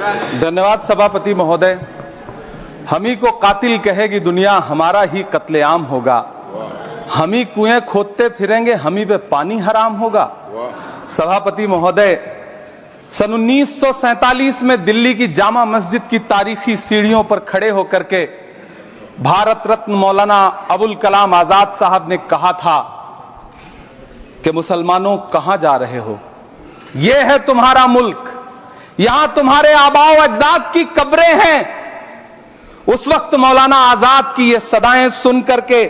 धन्यवाद सभापति महोदय। हम ही को कातिल कहेगी दुनिया, हमारा ही कत्लेआम होगा। हम ही कुएं खोदते फिरेंगे, हम ही पे पानी हराम होगा। सभापति महोदय, सन 1947 में दिल्ली की जामा मस्जिद की तारीखी सीढ़ियों पर खड़े होकर के भारत रत्न मौलाना अबुल कलाम आजाद साहब ने कहा था कि मुसलमानों कहां जा रहे हो, यह है तुम्हारा मुल्क, यहां तुम्हारे आबाओ अजदाद की कब्रें हैं। उस वक्त मौलाना आजाद की ये सदाएं सुन करके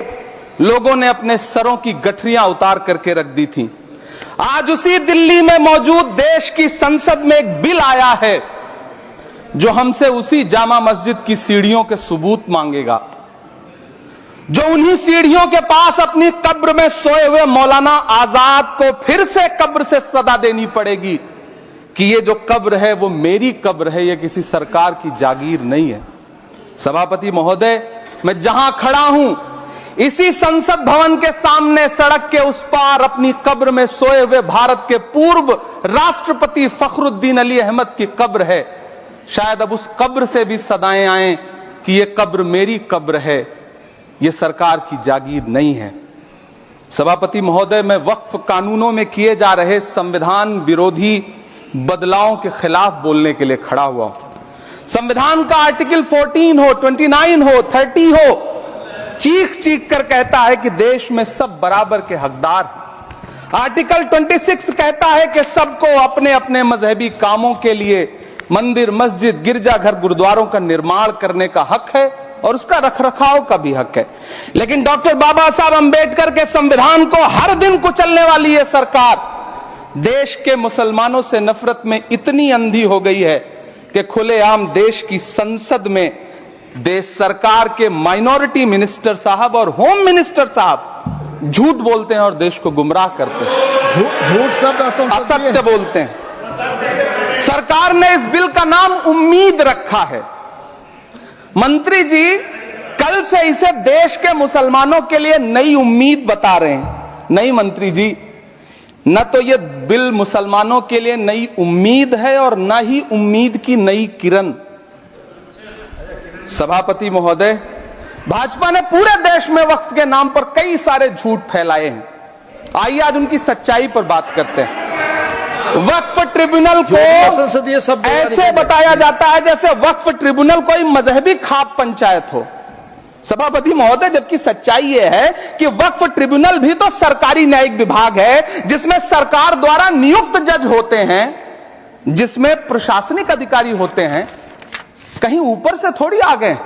लोगों ने अपने सरों की गठरियां उतार करके रख दी थी। आज उसी दिल्ली में मौजूद देश की संसद में एक बिल आया है जो हमसे उसी जामा मस्जिद की सीढ़ियों के सबूत मांगेगा, जो उन्हीं सीढ़ियों के पास अपनी कब्र में सोए हुए मौलाना आजाद को फिर से कब्र से सदा देनी पड़ेगी कि ये जो कब्र है वो मेरी कब्र है, ये किसी सरकार की जागीर नहीं है। सभापति महोदय, मैं जहां खड़ा हूं इसी संसद भवन के सामने सड़क के उस पार अपनी कब्र में सोए हुए भारत के पूर्व राष्ट्रपति फखरुद्दीन अली अहमद की कब्र है। शायद अब उस कब्र से भी सदाएं आए कि ये कब्र मेरी कब्र है, ये सरकार की जागीर नहीं है। सभापति महोदय, मैं वक्फ कानूनों में किए जा रहे संविधान विरोधी बदलावों के खिलाफ बोलने के लिए खड़ा हुआ हूं। संविधान का आर्टिकल 14 हो, 29 हो, 30 हो, चीख चीख कर कहता है कि देश में सब बराबर के हकदार हैं। आर्टिकल 26 कहता है कि सबको अपने अपने मजहबी कामों के लिए मंदिर, मस्जिद, गिरजाघर, गुरुद्वारों का निर्माण करने का हक है और उसका रखरखाव का भी हक है। लेकिन डॉक्टर बाबा साहब अंबेडकर के संविधान को हर दिन कुचलने वाली ये सरकार देश के मुसलमानों से नफरत में इतनी अंधी हो गई है कि खुलेआम देश की संसद में देश सरकार के माइनॉरिटी मिनिस्टर साहब और होम मिनिस्टर साहब झूठ बोलते हैं और देश को गुमराह करते हैं, झूठ शब्द असत्य बोलते हैं। सरकार ने इस बिल का नाम उम्मीद रखा है। मंत्री जी कल से इसे देश के मुसलमानों के लिए नई उम्मीद बता रहे हैं। नहीं मंत्री जी, न तो यह बिल मुसलमानों के लिए नई उम्मीद है और न ही उम्मीद की नई किरण। सभापति महोदय, भाजपा ने पूरे देश में वक्फ के नाम पर कई सारे झूठ फैलाए हैं। आइए आज उनकी सच्चाई पर बात करते हैं। वक्फ ट्रिब्यूनल को ऐसे बताया जाता है जैसे वक्फ ट्रिब्यूनल कोई मजहबी खाप पंचायत हो। सभापति महोदय, जबकि सच्चाई यह है कि वक्फ ट्रिब्यूनल भी तो सरकारी न्यायिक विभाग है जिसमें सरकार द्वारा नियुक्त जज होते हैं, जिसमें प्रशासनिक अधिकारी होते हैं, कहीं ऊपर से थोड़ी आ गए।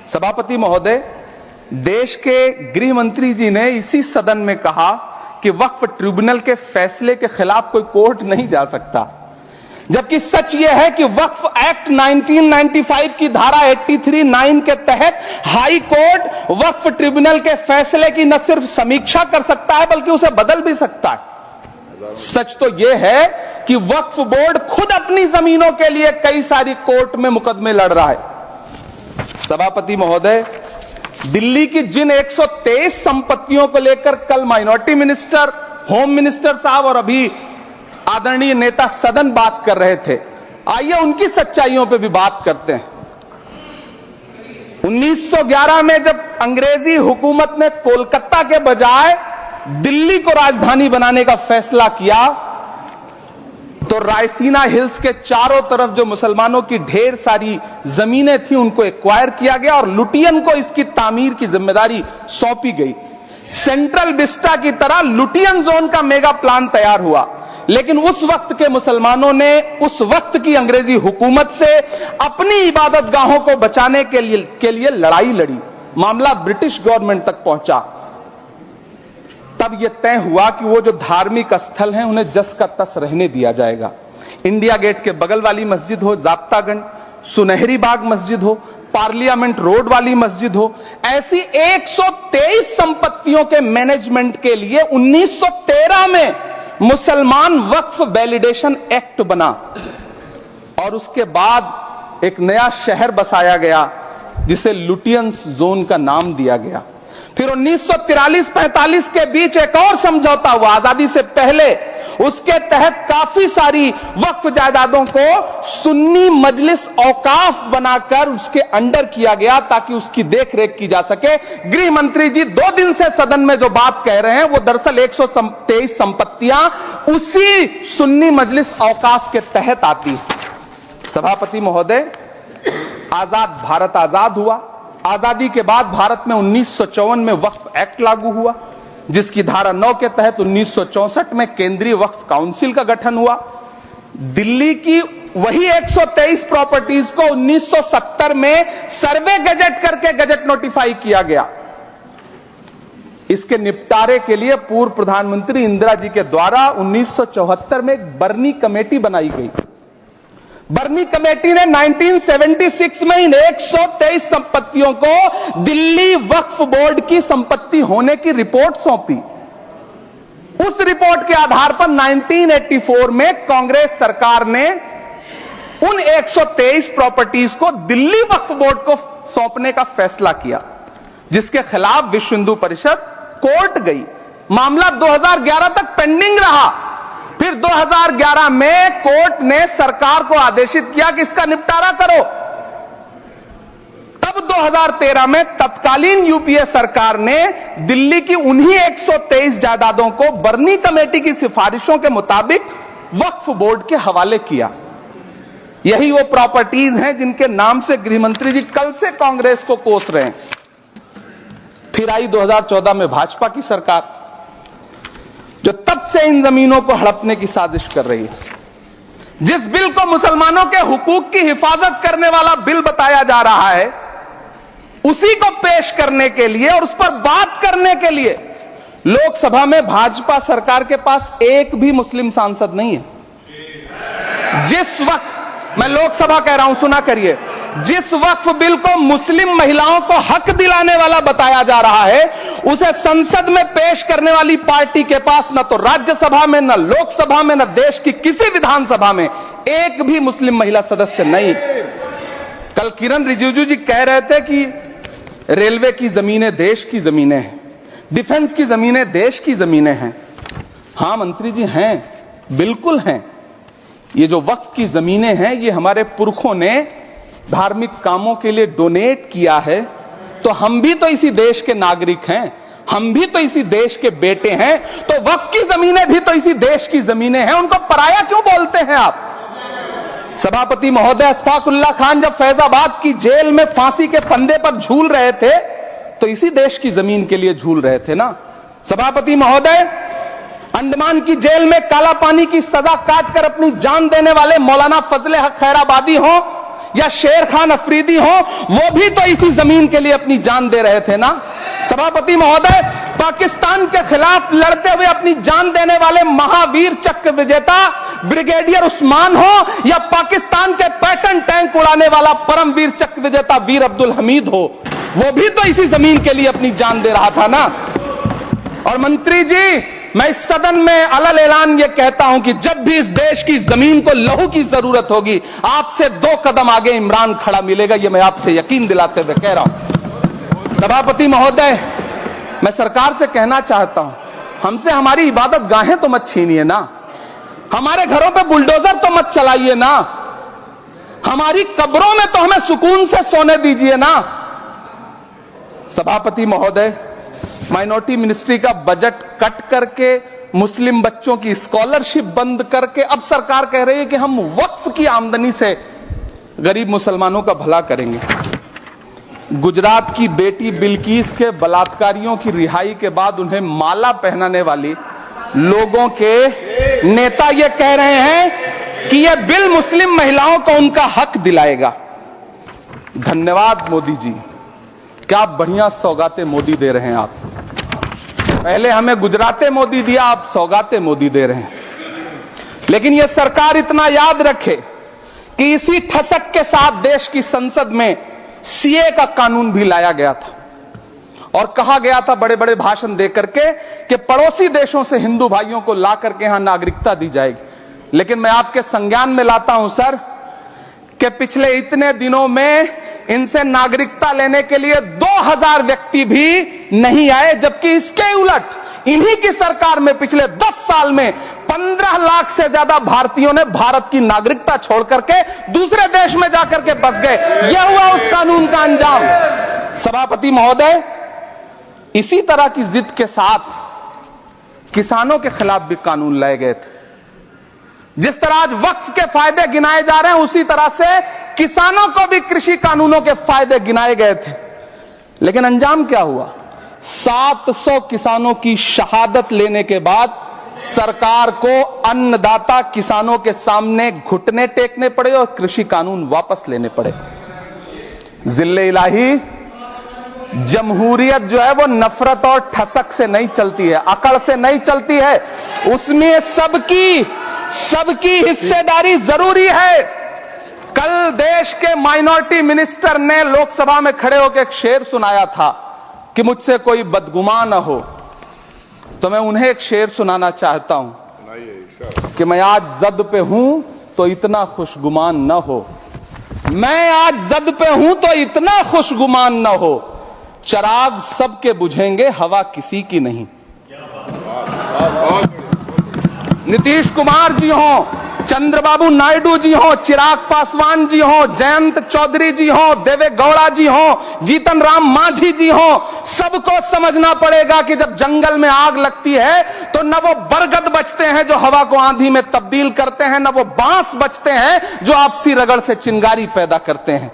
सभापति महोदय, देश के गृह मंत्री जी ने इसी सदन में कहा कि वक्फ ट्रिब्यूनल के फैसले के खिलाफ कोई कोर्ट नहीं जा सकता, जबकि सच यह है कि वक्फ एक्ट 1995 की धारा 83(9) के तहत हाई कोर्ट वक्फ ट्रिब्यूनल के फैसले की न सिर्फ समीक्षा कर सकता है बल्कि उसे बदल भी सकता है। सच तो यह है कि वक्फ बोर्ड खुद अपनी जमीनों के लिए कई सारी कोर्ट में मुकदमे लड़ रहा है। सभापति महोदय, दिल्ली की जिन 123 संपत्तियों को लेकर कल माइनॉरिटी मिनिस्टर, होम मिनिस्टर साहब और अभी आदरणीय नेता सदन बात कर रहे थे, आइए उनकी सच्चाइयों पे भी बात करते हैं। 1911 में जब अंग्रेजी हुकूमत ने कोलकाता के बजाय दिल्ली को राजधानी बनाने का फैसला किया तो रायसीना हिल्स के चारों तरफ जो मुसलमानों की ढेर सारी जमीनें थी उनको एक्वायर किया गया और लुटियन को इसकी तामीर की जिम्मेदारी सौंपी गई। सेंट्रल विस्टा की तरह लुटियन जोन का मेगा प्लान तैयार हुआ, लेकिन उस वक्त के मुसलमानों ने उस वक्त की अंग्रेजी हुकूमत से अपनी इबादत गाहों को बचाने के लिए लड़ाई लड़ी। मामला ब्रिटिश गवर्नमेंट तक पहुंचा। तब यह तय हुआ कि वो जो धार्मिक स्थल हैं उन्हें जस का तस रहने दिया जाएगा। इंडिया गेट के बगल वाली मस्जिद हो, जाब्तागंज, सुनहरी बाग मस्जिद हो, पार्लियामेंट रोड वाली मस्जिद हो, ऐसी 123 संपत्तियों के मैनेजमेंट के लिए 1913 में मुसलमान वक्फ वैलिडेशन एक्ट बना और उसके बाद एक नया शहर बसाया गया जिसे लुटियंस जोन का नाम दिया गया। फिर 1943-45 के बीच एक और समझौता हुआ आजादी से पहले उसके तहत काफी सारी वक्फ जायदादों को सुन्नी मजलिस औकाफ बनाकर उसके अंडर किया गया ताकि उसकी देखरेख की जा सके। गृह मंत्री जी 2 दिन से सदन में जो बात कह रहे हैं वो दरअसल 123 संपत्तियां उसी सुन्नी मजलिस औकाफ के तहत आती है। सभापति महोदय, आजाद भारत आजाद हुआ। आजादी के बाद भारत में 1954 में वक्फ एक्ट लागू हुआ, जिसकी धारा 9 के तहत 1964 में केंद्रीय वक्फ काउंसिल का गठन हुआ। दिल्ली की वही 123 प्रॉपर्टीज को 1970 में सर्वे गजट करके गजट नोटिफाई किया गया। इसके निपटारे के लिए पूर्व प्रधानमंत्री इंदिरा जी के द्वारा 1974 में एक बर्नी कमेटी बनाई गई। बर्नी कमेटी ने 1976 में इन 123 संपत्तियों को दिल्ली वक्फ बोर्ड की संपत्ति होने की रिपोर्ट सौंपी। उस रिपोर्ट के आधार पर 1984 में कांग्रेस सरकार ने उन 123 प्रॉपर्टीज को दिल्ली वक्फ बोर्ड को सौंपने का फैसला किया, जिसके खिलाफ विश्व हिंदू परिषद कोर्ट गई। मामला 2011 तक पेंडिंग रहा। फिर 2011 में कोर्ट ने सरकार को आदेशित किया कि इसका निपटारा करो। तब 2013 में तत्कालीन यूपीए सरकार ने दिल्ली की उन्हीं 123 जायदादों को बर्नी कमेटी की सिफारिशों के मुताबिक वक्फ बोर्ड के हवाले किया। यही वो प्रॉपर्टीज हैं जिनके नाम से गृह मंत्री जी कल से कांग्रेस को कोस रहे हैं। फिर आई 2014 में भाजपा की सरकार, जो तब से इन जमीनों को हड़पने की साजिश कर रही है। जिस बिल को मुसलमानों के हुकूक की हिफाजत करने वाला बिल बताया जा रहा है, उसी को पेश करने के लिए और उस पर बात करने के लिए लोकसभा में भाजपा सरकार के पास एक भी मुस्लिम सांसद नहीं है। जिस वक्त, मैं लोकसभा कह रहा हूं, सुना करिए, जिस वक्फ बिल को मुस्लिम महिलाओं को हक दिलाने वाला बताया जा रहा है, उसे संसद में पेश करने वाली पार्टी के पास न तो राज्यसभा में, न लोकसभा में, न देश की किसी विधानसभा में एक भी मुस्लिम महिला सदस्य नहीं। कल किरण रिजिजू जी कह रहे थे कि रेलवे की जमीनें देश की जमीनें हैं, डिफेंस की जमीनें देश की जमीनें हैं। हां मंत्री जी, हैं, बिल्कुल हैं। ये जो वक्फ की जमीनें हैं, ये हमारे पुरखों ने धार्मिक कामों के लिए डोनेट किया है। तो हम भी तो इसी देश के नागरिक हैं, हम भी तो इसी देश के बेटे हैं। तो वक्फ की जमीनें भी तो इसी देश की जमीनें हैं, उनको पराया क्यों बोलते हैं आप? सभापति महोदय, अशफाकुल्लाह खान जब फैजाबाद की जेल में फांसी के फंदे पर झूल रहे थे, तो इसी देश की जमीन के लिए झूल रहे थे ना। सभापति महोदय, अंडमान की जेल में काला पानी की सजा काटकर अपनी जान देने वाले मौलाना फजले हक खैराबादी हो या शेर खान अफरीदी हो, वो भी तो इसी जमीन के लिए अपनी जान दे रहे थे ना। सभापति महोदय, पाकिस्तान के खिलाफ लड़ते हुए अपनी जान देने वाले महावीर चक्र विजेता ब्रिगेडियर उस्मान हो या पाकिस्तान के पैटर्न टैंक उड़ाने वाला परमवीर चक्र विजेता वीर अब्दुल हमीद हो, वो भी तो इसी जमीन के लिए अपनी जान दे रहा था ना। और मंत्री जी, मैं इस सदन में अलल ऐलान ये कहता हूं कि जब भी इस देश की जमीन को लहू की जरूरत होगी, आपसे 2 कदम आगे इमरान खड़ा मिलेगा। ये मैं आपसे यकीन दिलाते हुए कह रहा हूं। सभापति महोदय, मैं सरकार से कहना चाहता हूं, हमसे हमारी इबादत गाहें तो मत छीनिए ना, हमारे घरों पे बुलडोजर तो मत चलाइए ना, हमारी कब्रों में तो हमें सुकून से सोने दीजिए ना। सभापति महोदय, माइनॉरिटी मिनिस्ट्री का बजट कट करके, मुस्लिम बच्चों की स्कॉलरशिप बंद करके अब सरकार कह रही है कि हम वक्फ की आमदनी से गरीब मुसलमानों का भला करेंगे। गुजरात की बेटी बिल्किस के बलात्कारियों की रिहाई के बाद उन्हें माला पहनाने वाली लोगों के नेता ये कह रहे हैं कि यह बिल मुस्लिम महिलाओं को उनका हक दिलाएगा। धन्यवाद मोदी जी, क्या बढ़िया सौगातें मोदी दे रहे हैं आप। पहले हमें गुजराते मोदी दिया, आप सौगातें मोदी दे रहे हैं। लेकिन यह सरकार इतना याद रखे कि इसी ठसक के साथ देश की संसद में सीए का कानून भी लाया गया था और कहा गया था बड़े बड़े भाषण देकर के कि पड़ोसी देशों से हिंदू भाइयों को ला करके यहां नागरिकता दी जाएगी। लेकिन मैं आपके संज्ञान में लाता हूं सर कि पिछले इतने दिनों में इनसे नागरिकता लेने के लिए 2000 व्यक्ति भी नहीं आए, जबकि इसके उलट इन्हीं की सरकार में पिछले 10 साल में 15 लाख से ज्यादा भारतीयों ने भारत की नागरिकता छोड़ करके दूसरे देश में जाकर के बस गए। यह हुआ उस कानून का अंजाम। सभापति महोदय, इसी तरह की जिद के साथ किसानों के खिलाफ भी कानून लाए गए थे। जिस तरह आज वक्फ के फायदे गिनाए जा रहे हैं, उसी तरह से किसानों को भी कृषि कानूनों के फायदे गिनाए गए थे। लेकिन अंजाम क्या हुआ? 700 किसानों की शहादत लेने के बाद सरकार को अन्नदाता किसानों के सामने घुटने टेकने पड़े और कृषि कानून वापस लेने पड़े। जिल्ले इलाही, जमहूरियत जो है वो नफरत और ठसक से नहीं चलती है, अकड़ से नहीं चलती है। उसमें सबकी हिस्सेदारी जरूरी है। कल देश के माइनॉरिटी मिनिस्टर ने लोकसभा में खड़े होकर एक शेर सुनाया था कि मुझसे कोई बदगुमान न हो, तो मैं उन्हें एक शेर सुनाना चाहता हूं कि मैं आज जद पे हूं तो इतना खुशगुमान न हो, मैं आज जद पे हूं तो इतना खुशगुमान न हो, चराग सबके बुझेंगे हवा किसी की नहीं। नीतीश कुमार जी हो, चंद्रबाबू नायडू जी हो, चिराग पासवान जी हो, जयंत चौधरी जी हो, देवे गौड़ा जी हो, जीतन राम मांझी जी हो, सबको समझना पड़ेगा कि जब जंगल में आग लगती है तो न वो बरगद बचते हैं जो हवा को आंधी में तब्दील करते हैं, न वो बांस बचते हैं जो आपसी रगड़ से चिंगारी पैदा करते हैं।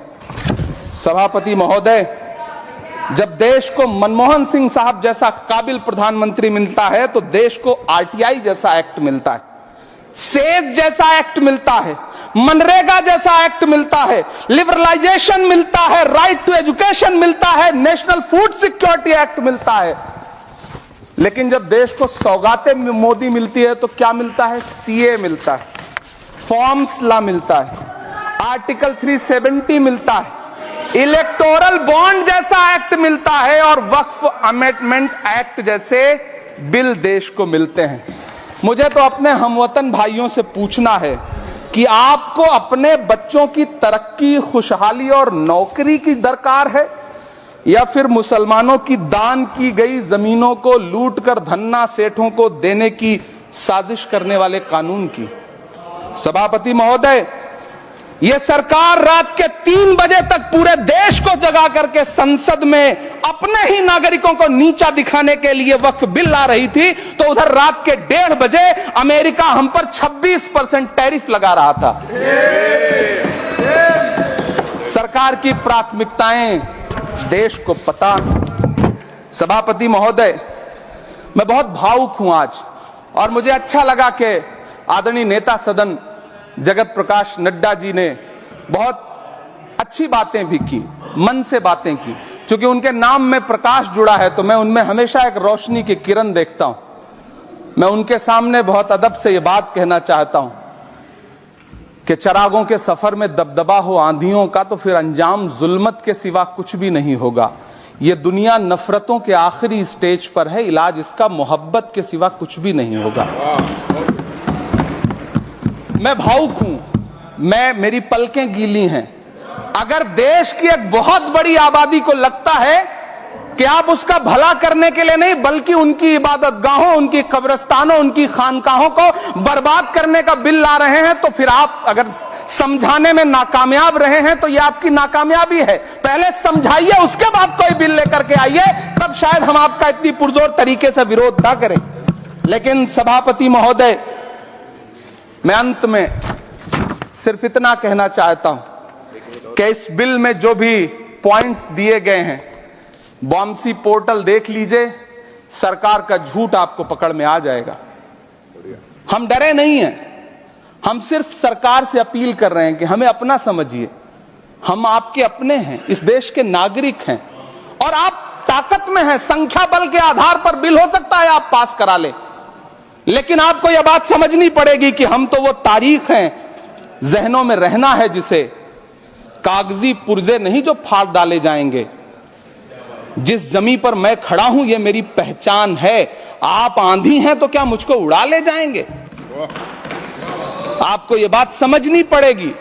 सभापति महोदय, जब देश को मनमोहन सिंह साहब जैसा काबिल प्रधानमंत्री मिलता है तो देश को आरटीआई जैसा एक्ट मिलता है, सेज जैसा एक्ट मिलता है, मनरेगा जैसा एक्ट मिलता है, लिबरलाइजेशन मिलता है, राइट टू एजुकेशन मिलता है, नेशनल फूड सिक्योरिटी एक्ट मिलता है। लेकिन जब देश को सौगातें मोदी मिलती है तो क्या मिलता है? सीए मिलता है, फॉर्म्स लॉ मिलता है, आर्टिकल 370 मिलता है, इलेक्टोरल बॉन्ड जैसा एक्ट मिलता है और वक्फ अमेंडमेंट एक्ट जैसे बिल देश को मिलते हैं। मुझे तो अपने हमवतन भाइयों से पूछना है कि आपको अपने बच्चों की तरक्की, खुशहाली और नौकरी की दरकार है या फिर मुसलमानों की दान की गई जमीनों को लूटकर धन्ना सेठों को देने की साजिश करने वाले कानून की? सभापति महोदय, यह सरकार रात के 3 बजे तक पूरे देश को जगा करके संसद में अपने ही नागरिकों को नीचा दिखाने के लिए वक्फ बिल ला रही थी, तो उधर रात के 1:30 बजे अमेरिका हम पर 26% टैरिफ लगा रहा था। सरकार की प्राथमिकताएं देश को पता। सभापति महोदय, मैं बहुत भावुक हूं आज, और मुझे अच्छा लगा कि आदरणीय नेता सदन जगत प्रकाश नड्डा जी ने बहुत अच्छी बातें भी की, मन से बातें की। क्योंकि उनके नाम में प्रकाश जुड़ा है तो मैं उनमें हमेशा एक रोशनी की किरण देखता हूं। मैं उनके सामने बहुत अदब से यह बात कहना चाहता हूं कि चरागों के सफर में दबदबा हो आंधियों का तो फिर अंजाम जुल्मत के सिवा कुछ भी नहीं होगा। यह दुनिया नफरतों के आखिरी स्टेज पर है, इलाज इसका मोहब्बत के सिवा कुछ भी नहीं होगा। मैं भावुक हूं, मेरी पलकें गीली हैं। अगर देश की एक बहुत बड़ी आबादी को लगता है कि आप उसका भला करने के लिए नहीं बल्कि उनकी इबादतगाहों, उनकी कब्रिस्तानों, उनकी खानकाहों को बर्बाद करने का बिल ला रहे हैं, तो फिर आप अगर समझाने में नाकामयाब रहे हैं तो यह आपकी नाकामयाबी है। पहले समझाइए, उसके बाद कोई बिल लेकर के आइए, तब शायद हम आपका इतनी पुरजोर तरीके से विरोध ना करें। लेकिन सभापति महोदय, मैं अंत में सिर्फ इतना कहना चाहता हूं कि इस बिल में जो भी पॉइंट्स दिए गए हैं, बॉम्सी पोर्टल देख लीजिए, सरकार का झूठ आपको पकड़ में आ जाएगा। हम डरे नहीं हैं, हम सिर्फ सरकार से अपील कर रहे हैं कि हमें अपना समझिए। हम आपके अपने हैं, इस देश के नागरिक हैं और आप ताकत में हैं। संख्या बल के आधार पर बिल हो सकता है आप पास करा ले, लेकिन आपको यह बात समझनी पड़ेगी कि हम तो वो तारीख हैं, जहनों में रहना है जिसे, कागजी पुर्जे नहीं जो फाड़ डाले जाएंगे। जिस जमीन पर मैं खड़ा हूं यह मेरी पहचान है। आप आंधी हैं तो क्या मुझको उड़ा ले जाएंगे? आपको यह बात समझनी पड़ेगी।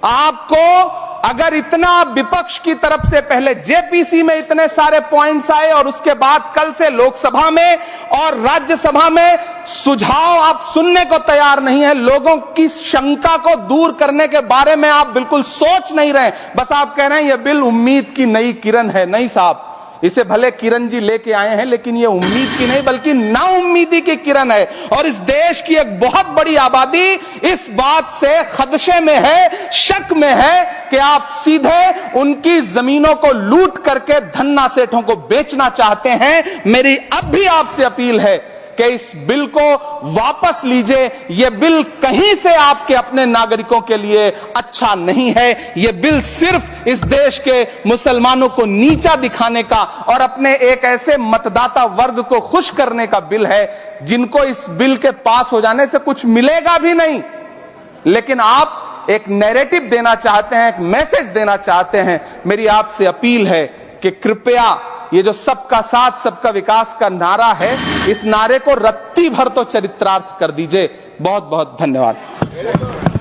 आपको अगर इतना विपक्ष की तरफ से पहले जेपीसी में इतने सारे पॉइंट्स आए और उसके बाद कल से लोकसभा में और राज्यसभा में सुझाव आप सुनने को तैयार नहीं है, लोगों की शंका को दूर करने के बारे में आप बिल्कुल सोच नहीं रहे, बस आप कह रहे हैं यह बिल उम्मीद की नई किरण है। नहीं साहब, इसे भले किरण जी लेके आए हैं, लेकिन ये उम्मीद की नहीं बल्कि नाउम्मीदी की किरण है। और इस देश की एक बहुत बड़ी आबादी इस बात से खदशे में है, शक में है कि आप सीधे उनकी जमीनों को लूट करके धन्ना सेठों को बेचना चाहते हैं। मेरी अब भी आपसे अपील है कि इस बिल को वापस लीजिए। यह बिल कहीं से आपके अपने नागरिकों के लिए अच्छा नहीं है। यह बिल सिर्फ इस देश के मुसलमानों को नीचा दिखाने का और अपने एक ऐसे मतदाता वर्ग को खुश करने का बिल है जिनको इस बिल के पास हो जाने से कुछ मिलेगा भी नहीं, लेकिन आप एक नैरेटिव देना चाहते हैं, एक मैसेज देना चाहते हैं। मेरी आपसे अपील है कि कृपया ये जो सबका साथ सबका विकास का नारा है, इस नारे को रत्ती भर तो चरित्रार्थ कर दीजिए। बहुत बहुत धन्यवाद।